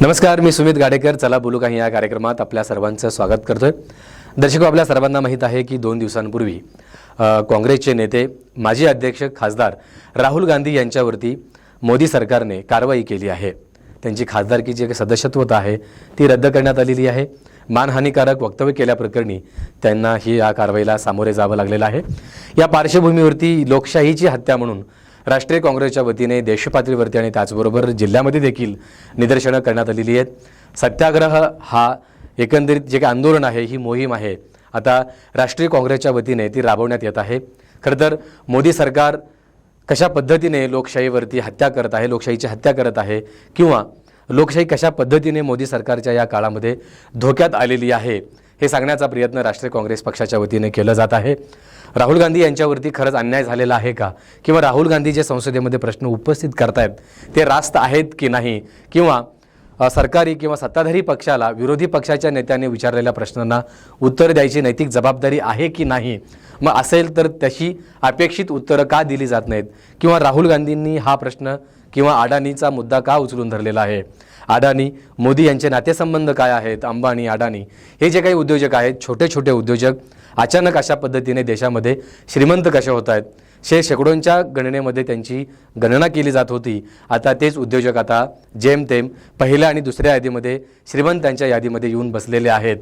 नमस्कार, मी सुमित गाडेकर. चला बोलू काही या कार्यक्रमात आपल्या सर्वांचं स्वागत करतोय. दर्शको, आपल्या सर्वांना माहीत आहे की 2 दिवसांपूर्वी काँग्रेसचे नेते माजी अध्यक्ष खासदार राहुल गांधी यांच्यावरती मोदी सरकारने कारवाई केली आहे. त्यांची खासदारकी जे सदस्यत्वता आहे ती रद्द करण्यात आलेली आहे. मानहानिकारक वक्तव्य केल्याप्रकरणी त्यांना ही या कारवाईला सामोरे जावं लागलेलं आहे. या पार्श्वभूमीवरती लोकशाहीची हत्या म्हणून राष्ट्रीय काँग्रेसच्या वतीने देशपातळीवरती आणि त्याचबरोबर जिल्ह्यामध्ये देखील निदर्शनं करण्यात आलेली आहेत. सत्याग्रह हा एकंदरीत जे काही आंदोलन आहे, ही मोहीम आहे, आता राष्ट्रीय काँग्रेसच्या वतीने ती राबवण्यात येत आहे. खरं तर मोदी सरकार कशा पद्धतीने लोकशाहीवरती हत्या करत आहे, लोकशाहीची हत्या करत आहे, किंवा लोकशाही कशा पद्धतीने मोदी सरकारच्या या काळामध्ये धोक्यात आलेली आहे, हे सांगण्याचा प्रयत्न राष्ट्रीय काँग्रेस पक्षाच्या वतीने केला जात आहे. राहुल गांधी यांच्यावरती खरंच अन्याय झालेला आहे का, किंवा राहुल गांधी जे संसदेमध्ये प्रश्न उपस्थित करतायत ते रास्त आहेत की नाही, किंवा सरकारी किंवा सत्ताधारी पक्षाला विरोधी पक्षाच्या नेत्यांनी विचारलेल्या प्रश्नांना उत्तर द्यायची नैतिक जबाबदारी आहे की नाही. मग असेल तर तशी अपेक्षित उत्तरं का दिली जात नाहीत, किंवा राहुल गांधींनी हा प्रश्न किंवा अडाणीचा मुद्दा का उचलून धरलेला आहे. अडाणी मोदी यांचे नातेसंबंध काय आहेत. अंबानी, अडाणी हे जे काही उद्योजक आहेत, छोटे छोटे उद्योजक अचानक अशा पद्धतीने देशामध्ये श्रीमंत कसे होत आहेत, शेकडोंच्या गणनेमध्ये त्यांची गणना केली जात होती. आता तेच उद्योजक आता जेमतेम पहिल्या आणि दुसऱ्या यादीमध्ये श्रीमंतांच्या यादीमध्ये येऊन बसलेले आहेत.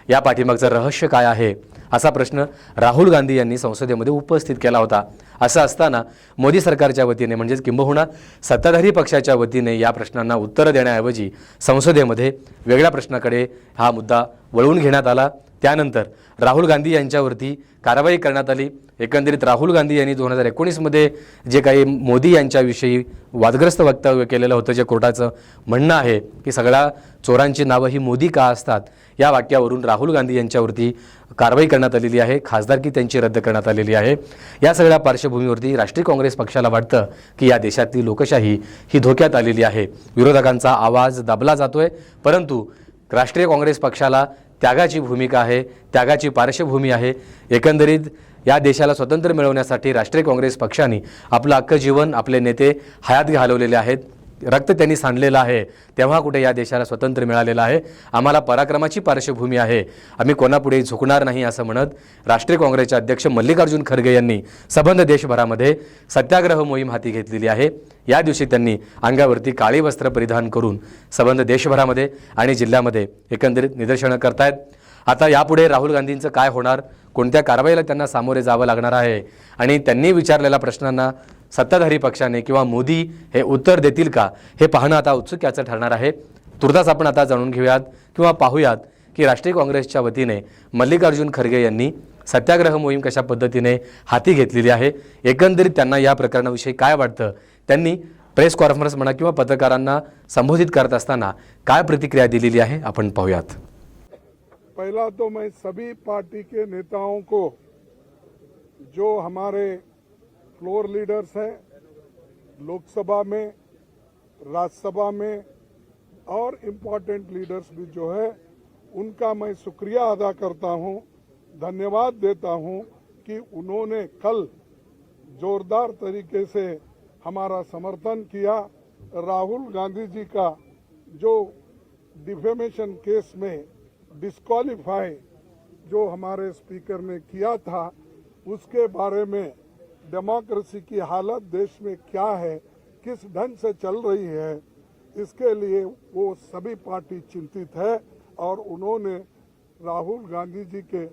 या पाठीमागचं रहस्य काय आहे, असा प्रश्न राहुल गांधी यांनी संसदेमध्ये उपस्थित केला होता. असं असताना मोदी सरकारच्या वतीने म्हणजेच किंबहुना सत्ताधारी पक्षाच्या वतीने या प्रश्नांना उत्तरं देण्याऐवजी संसदेमध्ये वेगळ्या प्रश्नाकडे हा मुद्दा वळवून घेण्यात आला. त्यानंतर राहुल गांधी यांच्यावरती कारवाई करण्यात आली. एकंदरीत राहुल गांधी यांनी 2019मध्ये जे काही मोदी यांच्याविषयी वादग्रस्त वक्तव्य केलेलं होतं, जे कोर्टाचं म्हणणं आहे की सगळ्या चोरांची नावं ही मोदी का असतात, या वाक्यावरून राहुल गांधी यांच्यावरती कारवाई करण्यात आलेली आहे. खासदारकी त्यांची रद्द करण्यात आलेली आहे. या सगळ्या पार्श्वभूमीवरती राष्ट्रीय काँग्रेस पक्षाला वाटतं की या देशातली लोकशाही ही धोक्यात आलेली आहे. विरोधकांचा आवाज दाबला जातोय, परंतु राष्ट्रीय काँग्रेस पक्षाला त्यागाची भूमिका आहे, त्यागाची पार्श्वभूमी आहे. एकंदरीत या देशाला स्वातंत्र्य मिळवण्यासाठी राष्ट्रीय काँग्रेस पक्षाने आपलं अख्खं जीवन, आपले नेते हयात घालवलेले आहेत, रक्त त्यांनी सांडलेलं आहे, तेव्हा कुठे या देशाला स्वातंत्र्य मिळालेलं आहे. आम्हाला पराक्रमाची पार्श्वभूमी आहे, आम्ही कोणापुढे झुकणार नाही, असं म्हणत राष्ट्रीय काँग्रेसचे अध्यक्ष मल्लिकार्जुन खरगे यांनी सबंध देशभरामध्ये सत्याग्रह मोहीम हाती घेतलेली आहे. या दिवशी त्यांनी अंगावरती काळी वस्त्र परिधान करून सबंध देशभरामध्ये आणि जिल्ह्यामध्ये एकंदरीत निदर्शनं करतायत. आता यापुढे राहुल गांधींचं काय होणार, कोणत्या कारवाईला त्यांना सामोरे जावं लागणार आहे, आणि त्यांनी विचारलेल्या प्रश्नांना सत्ताधारी पक्षाने किंवा मोदी हे उत्तर देतील का, हे पाहणं आता उत्सुक्याचं ठरणार आहे. तुर्तास आपण आता जाणून घेऊयात किंवा पाहूयात की राष्ट्रीय काँग्रेसच्या वतीने मल्लिकार्जुन खरगे यांनी सत्याग्रह मोहीम कशा पद्धतीने हाती घेतलेली आहे, एकंदरीत त्यांना या प्रकरणाविषयी काय वाटतं, त्यांनी प्रेस कॉन्फरन्स म्हणा किंवा पत्रकारांना संबोधित करत असताना काय प्रतिक्रिया दिलेली आहे, आपण पाहूयात. पहला तो मैं सभी पार्टी के नेताओं को, जो हमारे फ्लोर लीडर्स हैं लोकसभा में, राज्यसभा में, और इम्पोर्टेंट लीडर्स भी जो है उनका मैं शुक्रिया अदा करता हूं, धन्यवाद देता हूं कि उन्होंने कल जोरदार तरीके से हमारा समर्थन किया. राहुल गांधी जी का जो डिफेमेशन केस में डिस्क्वालीफाई जो हमारे स्पीकर ने किया था, उसके बारे में डेमोक्रेसी की हालत देश में क्या है, किस ढंग से चल रही है, इसके लिए वो सभी पार्टी चिंतित है. और उन्होंने राहुल गांधी जी के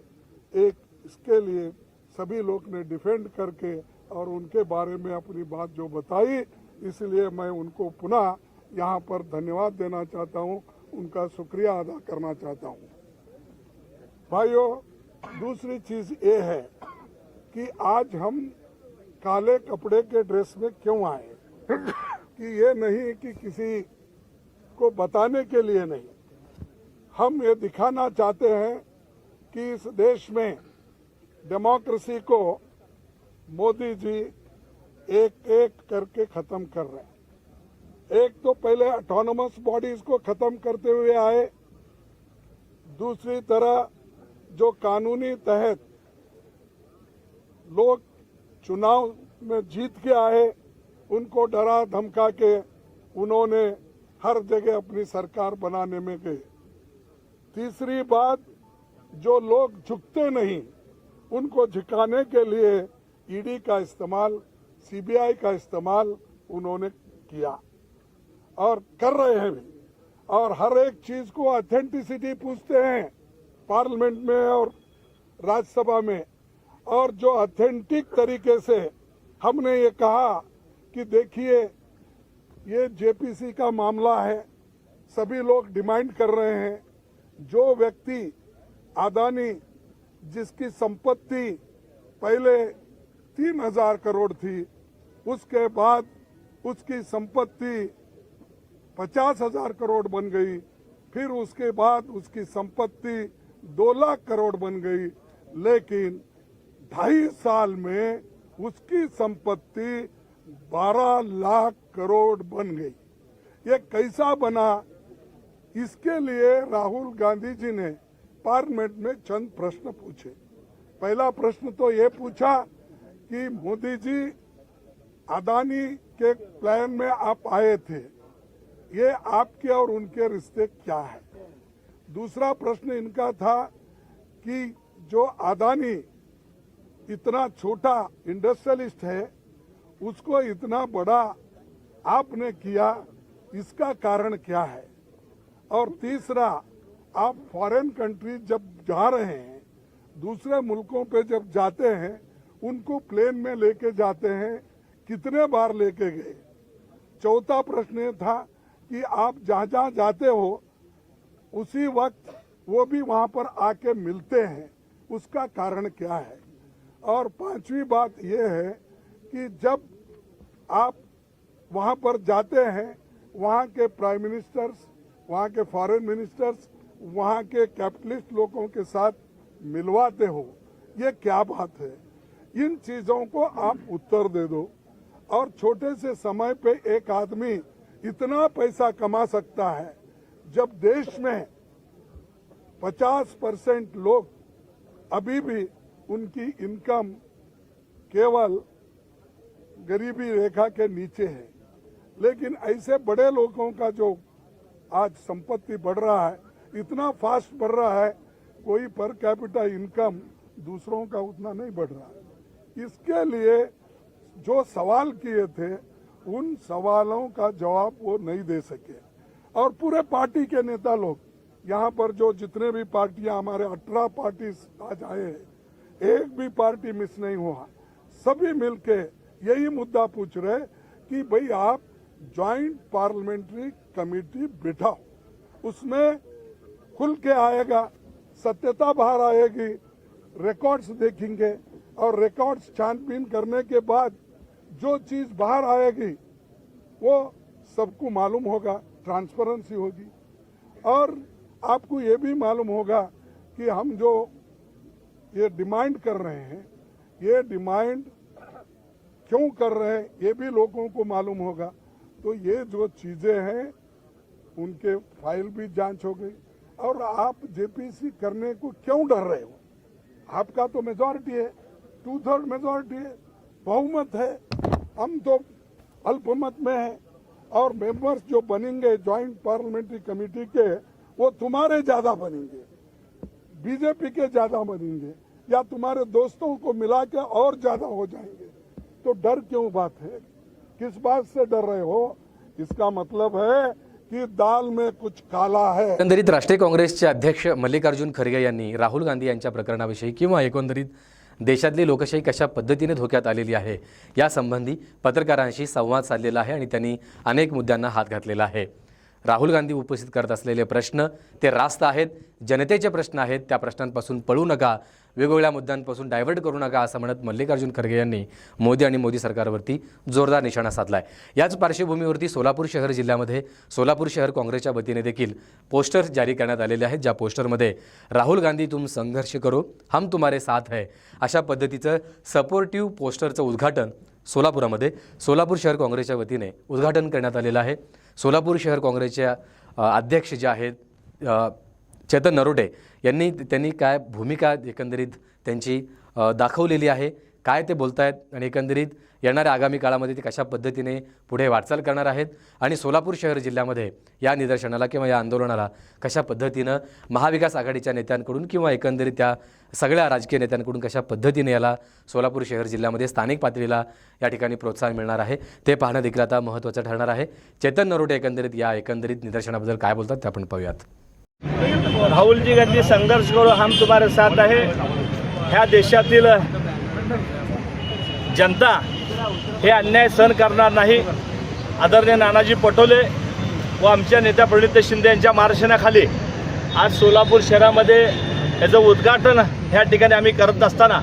एक इसके लिए सभी लोग ने डिफेंड करके और उनके बारे में अपनी बात जो बताई, इसलिए मैं उनको पुनः यहाँ पर धन्यवाद देना चाहता हूँ, उनका शुक्रिया अदा करना चाहता हूँ. भाइयों, दूसरी चीज़ ये है कि आज हम काले कपड़े के ड्रेस में क्यों आए, कि ये नहीं कि किसी को बताने के लिए नहीं, हम ये दिखाना चाहते हैं कि इस देश में डेमोक्रेसी को मोदी जी एक एक करके खत्म कर रहे हैं. एक तो पहले ऑटोनोमस बॉडीज को खत्म करते हुए आए, दूसरी तरह जो कानूनी तहत लोग चुनाव में जीत के आए, उनको डरा धमका के उन्होंने हर जगह अपनी सरकार बनाने में गए। तीसरी बात, जो लोग झुकते नहीं उनको झुकाने के लिए ईडी का इस्तेमाल, सीबीआई का इस्तेमाल उन्होंने किया और कर रहे हैं भी। और हर एक चीज को ऑथेंटिसिटी पूछते हैं पार्लियामेंट में और राज्यसभा में। और जो ऑथेंटिक तरीके से हमने ये कहा कि देखिए ये जेपीसी का मामला है, सभी लोग डिमांड कर रहे हैं, जो व्यक्ति अदानी जिसकी संपत्ति पहले 3,000 करोड़ थी, उसके बाद उसकी संपत्ति 50,000 करोड़ बन गई, फिर उसके बाद उसकी संपत्ति 2 लाख करोड़ बन गई, लेकिन 2.5 साल में उसकी संपत्ति 12 लाख करोड़ बन गई। ये कैसा बना? इसके लिए राहुल गांधी जी ने पार्लियामेंट में चंद प्रश्न पूछे। पहला प्रश्न तो ये पूछा कि मोदी जी, अदानी के प्लान में आप आए थे, ये आपके और उनके रिश्ते क्या है? दूसरा प्रश्न इनका था कि जो अदानी इतना छोटा इंडस्ट्रियलिस्ट है, उसको इतना बड़ा आपने किया, इसका कारण क्या है? और तीसरा, आप फॉरेन कंट्री जब जा रहे हैं, दूसरे मुल्कों पे जब जाते हैं, उनको प्लेन में लेके जाते हैं, कितने बार लेके गए? चौथा प्रश्न ये था कि आप जहाँ जहाँ जाते हो उसी वक्त वो भी वहाँ पर आके मिलते हैं, उसका कारण क्या है? और पांचवी बात ये है कि जब आप वहाँ पर जाते हैं, वहाँ के प्राइम मिनिस्टर्स, वहाँ के फॉरेन मिनिस्टर्स, वहाँ के कैपिटलिस्ट लोगों के साथ मिलवाते हो, ये क्या बात है? इन चीजों को आप उत्तर दे दो। और छोटे से समय पे एक आदमी इतना पैसा कमा सकता है, जब देश में 50% लोग अभी भी उनकी इनकम केवल गरीबी रेखा के नीचे है। लेकिन ऐसे बड़े लोगों का जो आज संपत्ति बढ़ रहा है, इतना फास्ट बढ़ रहा है, कोई पर कैपिटा इनकम दूसरों का उतना नहीं बढ़ रहा है। इसके लिए जो सवाल किए थे, उन सवालों का जवाब वो नहीं दे सके। और पूरे पार्टी के नेता लोग यहाँ पर, जो जितने भी पार्टियां, हमारे 18 पार्टी आज आए हैं, एक भी पार्टी मिस नहीं हुआ। सभी मिलके यही मुद्दा पूछ रहे कि भाई आप ज्वाइंट पार्लियामेंट्री कमेटी बिठाओ, उसमें खुल के आएगा, सत्यता बाहर आएगी, रिकॉर्ड्स देखेंगे और रिकॉर्ड्स छानबीन करने के बाद जो चीज बाहर आएगी वो सबको मालूम होगा, ट्रांसपेरेंसी होगी। और आपको ये भी मालूम होगा कि हम जो ये डिमांड कर रहे हैं, ये डिमांड क्यों कर रहे हैं, ये भी लोगों को मालूम होगा। तो ये जो चीजें हैं, उनके फाइल भी जांच हो गई। और आप जेपीसी करने को क्यों डर रहे हो? आपका तो मेजॉरिटी है, 2/3 मेजॉरिटी है, बहुमत है। हम तो अल्पमत में है। और मेंबर्स जो बनेंगे ज्वाइंट पार्लियामेंट्री कमेटी के, वो तुम्हारे ज्यादा बनेंगे, बीजेपी के ज्यादा बनेंगे, या तुम्हारे दोस्तों को मिला के और ज्यादा हो जाएंगे। तो डर क्यों बात है? किस बात से डर रहे हो? इसका मतलब है की दाल में कुछ काला है। एकंदरीत राष्ट्रीय काँग्रेसचे अध्यक्ष मल्लिकार्जुन खरगे यांनी राहुल गांधी यांच्या प्रकरणाविषयी किंवा एकंदरीत देशातली लोकशाही कशा पद्धतीने धोक्यात आलेली आहे यासंबंधी पत्रकारांशी संवाद साधलेला आहे आणि त्यांनी अनेक मुद्द्यांना हात घातलेला आहे। राहुल गांधी उपस्थित करत असलेले प्रश्न ते रास्त आहेत, जनतेचे प्रश्न आहेत, त्या प्रश्नांपासून पळू नका, वेगवेगळ्या मुद्द्यांपासून डायव्हर्ट करू नका असं म्हणत मल्लिकार्जुन खरगे यांनी मोदी आणि मोदी सरकारवरती जोरदार निशाणा साधलाय। याच पार्श्वभूमीवरती सोलापूर शहर जिल्ह्यामध्ये सोलापूर शहर काँग्रेसच्या वतीने देखील पोस्टर्स जारी करण्यात आलेले आहेत, ज्या पोस्टरमध्ये राहुल गांधी तुम संघर्ष करो हम तुम्हारे साथ है अशा पद्धतीचं सपोर्टिव्ह पोस्टरचं उद्घाटन सोलापुरामध्ये सोलापूर शहर काँग्रेसच्या वतीने उद्घाटन करण्यात आलेलं आहे। सोलापूर शहर काँग्रेसच्या अध्यक्ष जे आहेत चेतन नरोटे त्यांनी काय भूमिका एकंदरीत त्यांची दाखवलेली आहे, काय ते बोलतायत आणि एकंदरीत येणाऱ्या आगामी काळामध्ये ते कशा पद्धतीने पुढे वाटचाल करणार आहेत आणि सोलापूर शहर जिल्ह्यामध्ये या निदर्शनाला किंवा या आंदोलनाला कशा पद्धतीनं महाविकास आघाडीच्या नेत्यांकडून किंवा एकंदरीत त्या सगळ्या राजकीय नेत्यांकडून कशा पद्धतीने याला सोलापूर शहर जिल्ह्यामध्ये स्थानिक पातळीला या ठिकाणी प्रोत्साहन मिळणार आहे ते पाहणं देखील आता महत्त्वाचं ठरणार आहे. चेतन नरोटे एकंदरीत निदर्शनाबद्दल काय बोलतात ते आपण पाहूयात. राहुल जी गांधी संघर्ष करो हम तुम्हारे साथ आहे. ह्या देशातील जनता हे अन्याय सहन करणार नाही. आदरणीय नानाजी पटोले व आमच्या नेत्या प्रणिती शिंदे यांच्या मार्गदर्शनाखाली आज सोलापूर शहरामध्ये याचं उद्घाटन ह्या ठिकाणी आम्ही करत असताना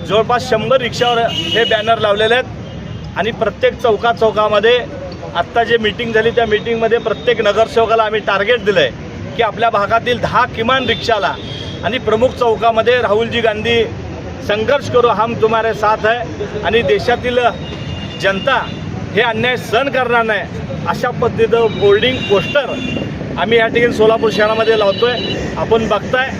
जवळपास 100 रिक्षावर हे बॅनर लावलेले आहेत आणि प्रत्येक चौकामध्ये आत्ता जे मीटिंग झाली त्या मीटिंगमध्ये प्रत्येक नगरसेवकाला आम्ही टार्गेट दिलं आहे की आपल्या भागातील 10 किमान रिक्षाला आणि प्रमुख चौकामध्ये राहुलजी गांधी संघर्ष करो हम तुम्हारे साथ है आणि देशातील जनता हे अन्याय सहन करणार नाही अशा पद्धतीचं बोर्डिंग पोस्टर आम्ही या ठिकाणी सोलापूर शहरामध्ये लावतोय. आपण बघताय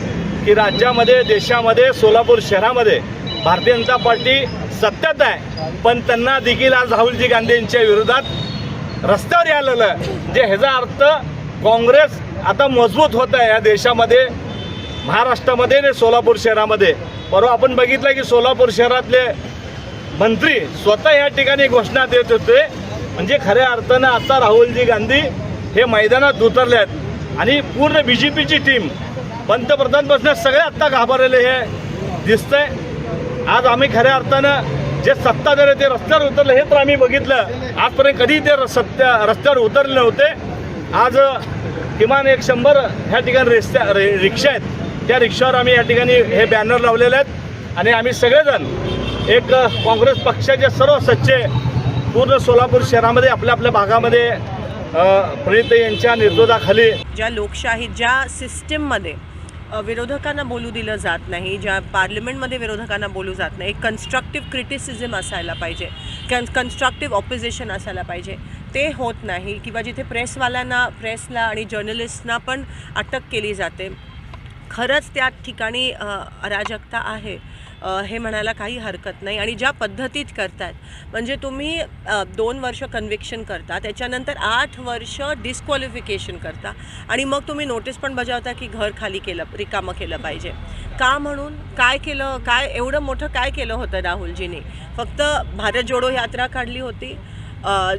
की राज्यामध्ये देशामध्ये सोलापूर शहरामध्ये भारतीय जनता पार्टी सत्तेत आहे पण त्यांना देखील आज राहुलजी गांधी यांच्या विरोधात रस्त्यावर यायला जे ह्याचा अर्थ काँग्रेस आता मजबूत होत आहे या देशामध्ये, महाराष्ट्रामध्ये आणि सोलापूर शहरामध्ये. परवा आपण बघितलं की सोलापूर शहरातले मंत्री स्वतः या ठिकाणी घोषणा देत होते. म्हणजे खऱ्या अर्थानं आता राहुलजी गांधी हे मैदानात उतरले आहेत आणि पूर्ण BJPची टीम पंतप्रधानपासून सगळे आत्ता घाबरलेले हे दिसतंय. आज आम्ही खऱ्या अर्थानं जे सत्ताधारी ते रस्त्यावर उतरले हे तर आम्ही बघितलं. आजपर्यंत कधी ते रस्त्यावर उतरले नव्हते. आज किमान 100 ह्या ठिकाणी रिक्षा आहेत त्या रिक्षावर आम्ही या ठिकाणी हे बॅनर लावलेले आहेत आणि आम्ही सगळेजण एक काँग्रेस पक्षाचे सर्व सच्चे पूर्ण सोलापूर शहरामध्ये आपल्या भागामध्ये प्रणिती यांच्या नेतृत्वाखाली ज्या लोकशाही ज्या सिस्टीममध्ये विरोधकांना बोलू दिलं जात नाही, ज्या पार्लमेंटमध्ये विरोधकांना बोलू जात नाही, कन्स्ट्रक्टिव्ह क्रिटिसिझम असायला पाहिजे, कन्स्ट्रक्टिव्ह ऑपोजिशन असायला पाहिजे, ते होत नाही. किंवा जिथे प्रेसला आणि जर्नलिस्टना पण अटक केली जाते. खरंच त्या ठिकाणी अराजकता आहे हे म्हणायला काही हरकत नाही. आणि ज्या पद्धतीत करतात म्हणजे तुम्ही 2 वर्ष कन्व्हिक्शन करता, त्याच्यानंतर 8 वर्ष डिस्क्वालिफिकेशन करता आणि मग तुम्ही नोटीस पण बजावता की घर खाली केलं, रिकामं केलं पाहिजे. का म्हणून काय केलं, काय एवढं मोठं काय केलं होतं राहुलजींनी? फक्त भारत जोडो यात्रा काढली होती,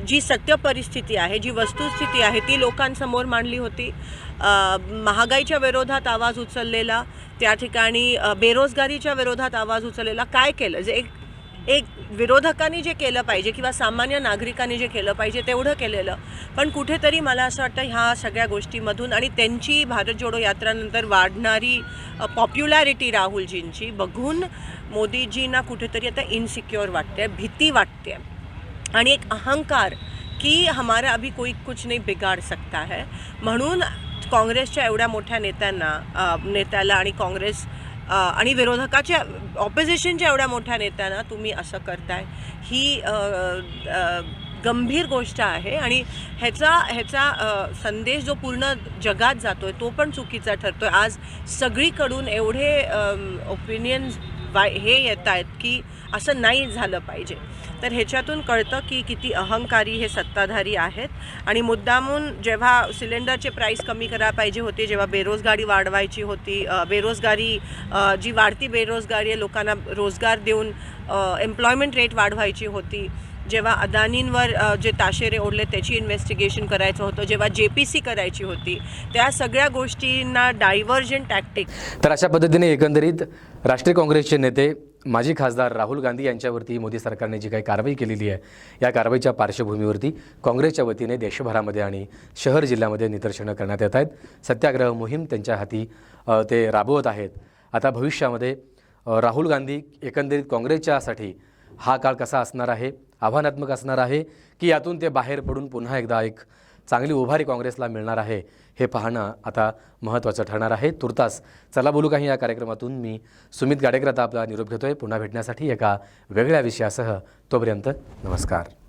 जी सत्य परिस्थिती आहे, जी वस्तुस्थिती आहे ती लोकांसमोर मांडली होती. महागाईच्या विरोधात आवाज उचललेला, त्या ठिकाणी बेरोजगारीच्या विरोधात आवाज उचललेला. काय केलं जे एक विरोधकांनी जे केलं पाहिजे किंवा सामान्य नागरिकांनी जे केलं पाहिजे तेवढं केलेलं. पण कुठेतरी मला असं वाटतं ह्या सगळ्या गोष्टीमधून आणि त्यांची भारत जोडो यात्रानंतर वाढणारी पॉप्युलॅरिटी राहुलजींची बघून मोदीजींना कुठेतरी आता इनसिक्युअर वाटते, भीती वाटते आणि एक अहंकार की हमारा अभी कोई कुछ नहीं बिगाड़ सकता है. म्हणून काँग्रेसच्या एवढ्या मोठ्या नेत्याला आणि काँग्रेस आणि विरोधकाच्या ऑपोजिशनच्या एवढ्या मोठ्या नेत्यांना तुम्ही असं करताय ही गंभीर गोष्ट आहे. आणि ह्याचा संदेश जो पूर्ण जगात जातो आहे तो पण चुकीचा ठरतो आहे. आज सगळीकडून एवढे ओपिनियन्स हे येत आहेत की असं नाही झालं पाहिजे. तर ह्याच्यातून कळतं की किती अहंकारी हे सत्ताधारी आहेत. आणि मुद्दामून जेव्हा सिलेंडरचे प्राईस कमी करायला पाहिजे होते, जेव्हा बेरोजगारी वाढवायची होती, जी वाढती बेरोजगारी आहे लोकांना रोजगार देऊन एम्प्लॉयमेंट रेट वाढवायची होती, जेव्हा अदानींवर जे ताशेरे ओढले त्याची इन्व्हेस्टिगेशन करायचं होतं, जेव्हा JPC करायची होती, त्या सगळ्या गोष्टींना डायव्हर्जंट टॅक्टिक. तर अशा पद्धतीने एकंदरीत राष्ट्रीय काँग्रेसचे नेते माजी खासदार राहुल गांधी यांच्यावरती मोदी सरकारने जी काही कारवाई केलेली आहे या कारवाईच्या पार्श्वभूमीवरती काँग्रेसच्या वतीने देशभरामध्ये आणि शहर जिल्ह्यामध्ये निदर्शनं करण्यात येत आहेत. सत्याग्रह मोहीम त्यांच्या हाती ते राबवत आहेत. आता भविष्यामध्ये राहुल गांधी एकंदरीत काँग्रेसच्यासाठी हा काळ कसा असणार आहे, आव्हानात्मक असणार आहे की यातून ते बाहेर पडून पुन्हा एकदा एक चांगली उभारी काँग्रेसला मिळणार आहे हे पाहणं आता महत्त्वाचं ठरणार आहे. तुर्तास चला बोलू काही या कार्यक्रमातून मी सुमित गाडेकर आता आपला निरोप घेतोय. पुन्हा भेटण्यासाठी एका वेगळ्या विषयासह. तोपर्यंत नमस्कार.